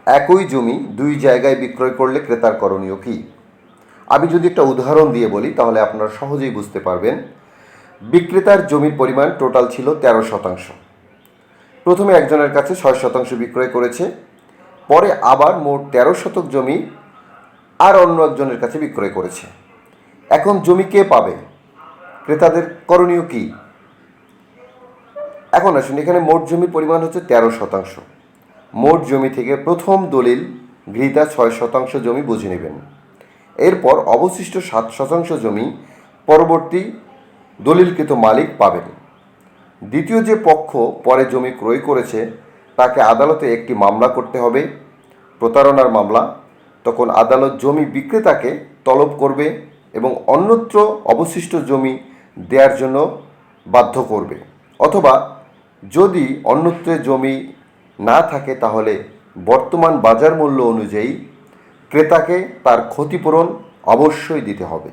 একই জমি দুই জায়গায় বিক্রয় করলে ক্রেতার করণীয় কী? আমি যদি একটা উদাহরণ দিয়ে বলি তাহলে আপনারা সহজেই বুঝতে পারবেন। বিক্রেতার জমির পরিমাণ টোটাল ছিল 13%। প্রথমে একজনের কাছে 6% বিক্রয় করেছে, পরে আবার মোট 13 শতক জমি আর অন্য একজনের কাছে বিক্রয় করেছে। এখন জমি কে পাবে? ক্রেতাদের করণীয় কী? এখন আসুন, এখানে মোট জমির পরিমাণ হচ্ছে 13%। মোট জমি থেকে প্রথম দলিল গৃহীতা 6% জমি বুঝে নেবেন। এরপর অবশিষ্ট 7% জমি পরবর্তী দলিলকৃত মালিক পাবেন। দ্বিতীয় যে পক্ষ পরে জমি ক্রয় করেছে তাকে আদালতে একটি মামলা করতে হবে, প্রতারণার মামলা। তখন আদালত জমি বিক্রেতাকে তলব করবে এবং অন্যত্র অবশিষ্ট জমি দেওয়ার জন্য বাধ্য করবে। অথবা যদি অন্যত্রে জমি না থাকে তাহলে বর্তমান বাজার মূল্য অনুযায়ী ক্রেতাকে তার ক্ষতিপূরণ অবশ্যই দিতে হবে।